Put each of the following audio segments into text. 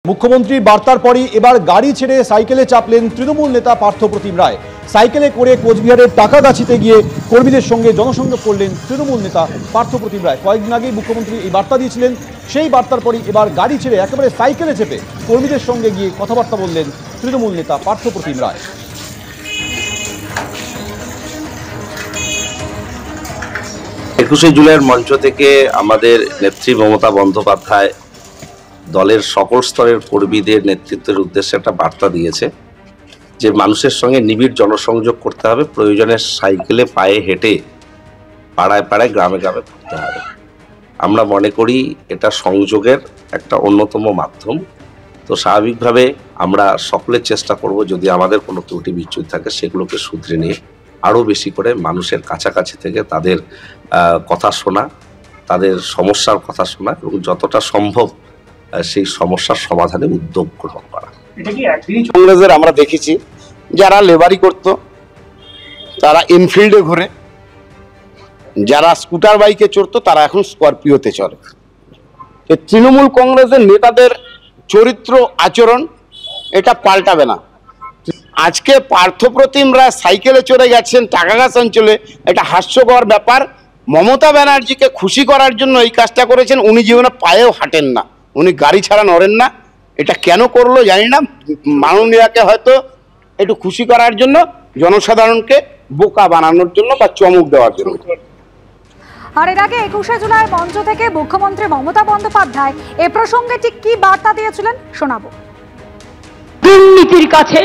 মুখ্যমন্ত্রীর বার্তার পরই এবার গাড়ি ছেড়ে সাইকেলে চাপলেন তৃণমূল নেতা পার্থপ্রতিম রায়। সাইকেলে করে কোচবিহারের টাকাগাছিতে গিয়ে কর্মীদের সঙ্গে জনসংযোগ করলেন তৃণমূল নেতা পার্থপ্রতিম রায়। কয়েকদিন আগেই মুখ্যমন্ত্রী এই বার্তা দিয়েছিলেন, সেই বার্তার পরই এবার গাড়ি ছেড়ে একেবারে সাইকেলে চেপে কর্মীদের সঙ্গে গিয়ে কথাবার্তা বললেন তৃণমূল নেতা পার্থপ্রতিম রায়। 21শে জুলাইয়ের মঞ্চ থেকে আমাদের নেত্রী মমতা বন্দ্যোপাধ্যায় দলের সকল স্তরের কর্মীদের নেতৃত্বের উদ্দেশ্যে একটা বার্তা দিয়েছে যে মানুষের সঙ্গে নিবিড় জনসংযোগ করতে হবে, প্রয়োজনে সাইকেলে পায়ে হেঁটে পাড়ায় পাড়ায় গ্রামে গ্রামে ঘুরতে হবে। আমরা মনে করি এটা সংযোগের একটা অন্যতম মাধ্যম। তো স্বাভাবিকভাবে আমরা সকলের চেষ্টা করব যদি আমাদের কোনো ত্রুটি বিচ্যুতি থাকে সেগুলোকে শুধরে নিয়ে আরও বেশি করে মানুষের কাছাকাছি থেকে তাদের কথা শোনা, তাদের সমস্যার কথা শোনা এবং যতটা সম্ভব সেই সমস্যার সমাধানে উদ্যোগ গ্রহণ করা। কংগ্রেসের আমরা দেখেছি যারা লেবারি করত তারা এনফিল্ডে ঘোরে, যারা স্কুটার বাইকে চড়তো তারা এখন স্করপিওতে চলে। তৃণমূল কংগ্রেসের নেতাদের চরিত্র আচরণ এটা পাল্টাবে না। আজকে পার্থপ্রতিম রায় সাইকেলে চড়ে গেছেন টাকাগাছ অঞ্চলে, এটা হাস্যকর ব্যাপার। মমতা ব্যানার্জিকে খুশি করার জন্য এই কাজটা করেছেন। উনি জীবনে পায়েও হাঁটেন না, উনি গাড়ি ছাড়া নড়েন না। এটা কেন করলো জানি না, মাননীয়াকে হয়তো একটু খুশি করার জন্য, জনসাধারণকে বোকা বানানোর জন্য বা চমক দেওয়ার জন্য। আর এর আগে 21শে জুলাই মঞ্চ থেকে মুখ্যমন্ত্রী মমতা বন্দ্যোপাধ্যায় এ প্রসঙ্গে ঠিক কি বার্তা দিয়েছিলেন শোনাবো। দুর্নীতির কাছে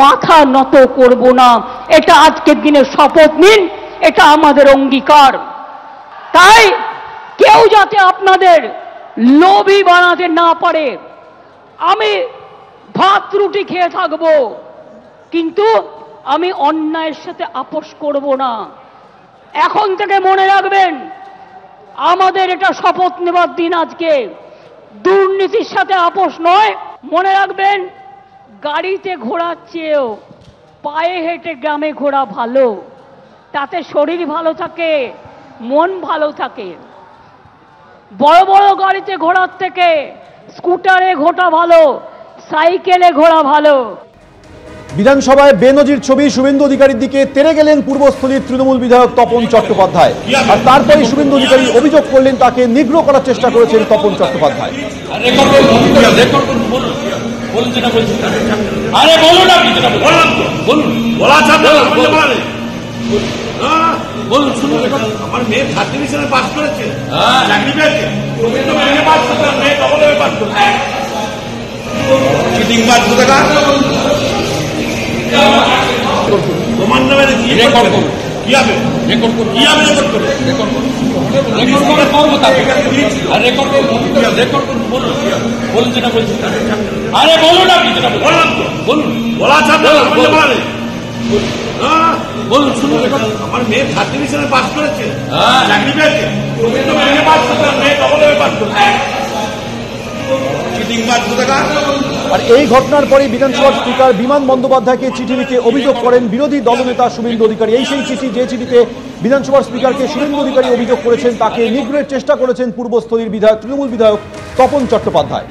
মাথা নত করব না, এটা আজকের দিনে শপথ নিন, এটা আমাদের অঙ্গীকার। তাই কেউ যাতে আপনাদের লোভী বানাতে না পারে। আমি ভাত রুটি খেয়ে থাকবো, কিন্তু আমি অন্যায়ের সাথে আপোষ করব না। এখন থেকে মনে রাখবেন, আমাদের এটা শপথ নেবার দিন আজকে। দুর্নীতির সাথে আপোষ নয়। মনে রাখবেন, গাড়িতে ঘোরার চেয়েও পায়ে হেঁটে গ্রামে ঘোরা ভালো। তাতে শরীর ভালো থাকে, মন ভালো থাকে। বড় বড় গাড়িতে ঘোরার থেকে স্কুটারে ঘোরা ভালো, সাইকেলে ঘোরা ভালো। বিধানসভায় বেনজির ছবি শুভেন্দু অধিকারীর দিকে তেড়ে গেলেন পূর্বস্থলীর তৃণমূল বিধায়ক তপন চট্টোপাধ্যায়। আর তারপরে শুভেন্দু অধিকারী অভিযোগ করলেন তাকে নিগ্রহ করার চেষ্টা করেছেন তপন চট্টোপাধ্যায়। আমার মেয়ে থার্ড ডিভিশনে পাস করেছে, তোমার নামে কি রেকর্ড করবো, কি হবে রেকর্ড করবো, কি হবে রেকর্ড করবো, রেকর্ড করবো, রেকর্ড করবো, রেকর্ড করবো, বলুন বলুন যেটা বলছি। আরে বলুন, আপনি যেটা বললাম তো বলুন, বলা ছাড়া বলুন। শুনুন, আমার মেয়ে থার্ড ডিভিশনে পাস করেছে, চাকরি পেয়েছে, আর এই ঘটনার পরে বিধানসভার স্পিকার বিমান বন্দ্যোপাধ্যায়কে চিঠি লিখে অভিযোগ করেন বিরোধী দলনেতা শুভেন্দু অধিকারী। এই সেই চিঠি, যে চিঠিতে বিধানসভার স্পিকারকে শুভেন্দু অধিকারী অভিযোগ করেছেন তাকে নিগ্রহের চেষ্টা করেছেন পূর্বস্থলীর তৃণমূল বিধায়ক তপন চট্টোপাধ্যায়।